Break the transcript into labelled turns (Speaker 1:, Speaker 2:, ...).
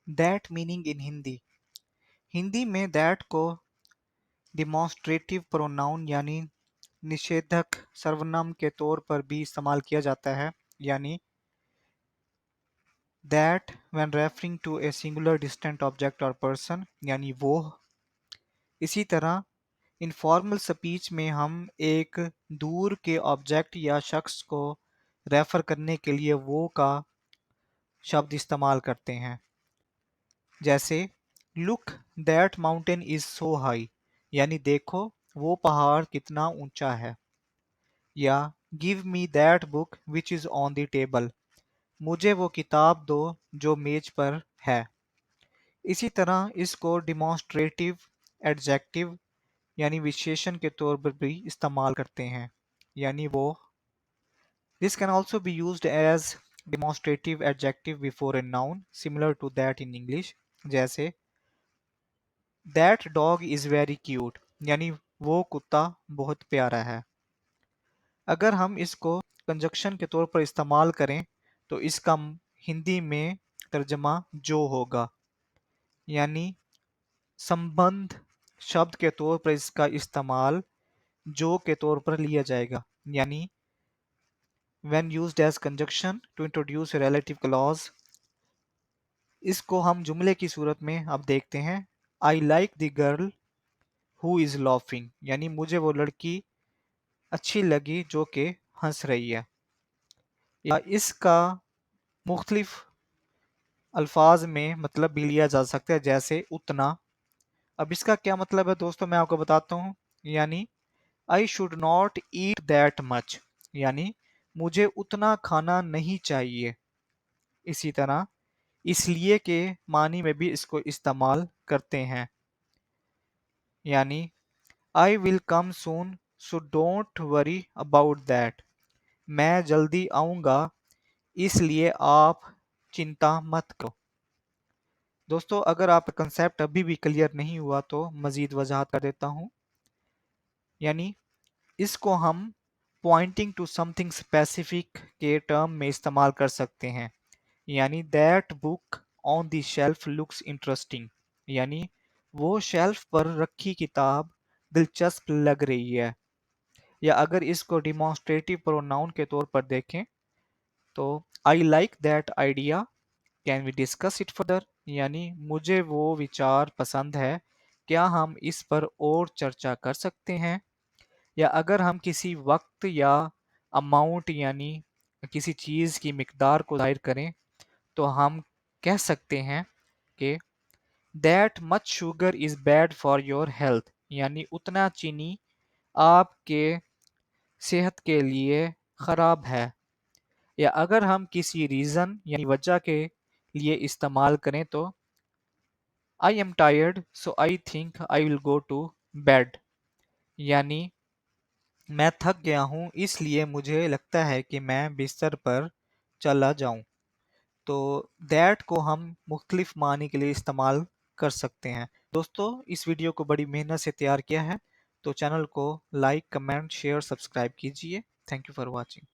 Speaker 1: That meaning in Hindi. Hindi में that को demonstrative pronoun यानी निषेधक सर्वनाम के तौर पर भी इस्तेमाल किया जाता है, यानी that when referring to a singular distant object और पर्सन, यानी वो। इसी तरह इनफॉर्मल स्पीच में हम एक दूर के ऑब्जेक्ट या शख्स को रेफर करने के लिए वो का शब्द इस्तेमाल करते हैं। जैसे look that mountain is so high, यानी देखो वो पहाड़ कितना ऊंचा है। या give me that book which is on the table, मुझे वो किताब दो जो मेज पर है। इसी तरह इसको डिमॉन्स्ट्रेटिव एडजेक्टिव यानी विशेषण के तौर पर भी इस्तेमाल करते हैं, यानी वो। This can also be used as demonstrative adjective before a noun similar to that in English। जैसे that dog is very cute, यानी वो कुत्ता बहुत प्यारा है। अगर हम इसको कंजक्शन के तौर पर इस्तेमाल करें तो इसका हिंदी में तर्जमा जो होगा, यानी संबंध शब्द के तौर पर इसका इस्तेमाल जो के तौर पर लिया जाएगा, यानी when used as conjunction to introduce a relative clause। इसको हम जुमले की सूरत में अब देखते हैं। I like the girl who is laughing, यानी मुझे वो लड़की अच्छी लगी जो कि हंस रही है। या इसका मुख्तलिफ अल्फाज में मतलब भी लिया जा सकता है, जैसे उतना। अब इसका क्या मतलब है दोस्तों, मैं आपको बताता हूँ। यानी I should not eat that much, यानी मुझे उतना खाना नहीं चाहिए। इसी तरह इसलिए के मानी में भी इसको इस्तेमाल करते हैं, यानी I will come soon so don't worry about that, मैं जल्दी आऊंगा इसलिए आप चिंता मत करो। दोस्तों अगर आप कंसेप्ट अभी भी क्लियर नहीं हुआ तो मजीद वजाहत कर देता हूं। यानी इसको हम पॉइंटिंग टू समथिंग स्पेसिफिक के टर्म में इस्तेमाल कर सकते हैं, यानी that book on the shelf looks interesting, यानी वो शेल्फ पर रखी किताब दिलचस्प लग रही है। या अगर इसको डिमॉन्स्ट्रेटिव प्रोनाउन के तौर पर देखें तो I like that idea can we discuss it further, यानी मुझे वो विचार पसंद है, क्या हम इस पर और चर्चा कर सकते हैं। या अगर हम किसी वक्त या अमाउंट यानी किसी चीज़ की मिकदार को जाहिर करें तो हम कह सकते हैं कि that much sugar is bad for your health, यानी उतना चीनी आपके सेहत के लिए ख़राब है। या अगर हम किसी रीज़न यानी वजह के लिए इस्तेमाल करें तो I am tired so I think I will go to bed, यानी मैं थक गया हूँ इसलिए मुझे लगता है कि मैं बिस्तर पर चला जाऊं। तो दैट को हम मुख्तलिफ मानी के लिए इस्तेमाल कर सकते हैं। दोस्तों इस वीडियो को बड़ी मेहनत से तैयार किया है, तो चैनल को लाइक कमेंट शेयर सब्सक्राइब कीजिए। Thank you for watching.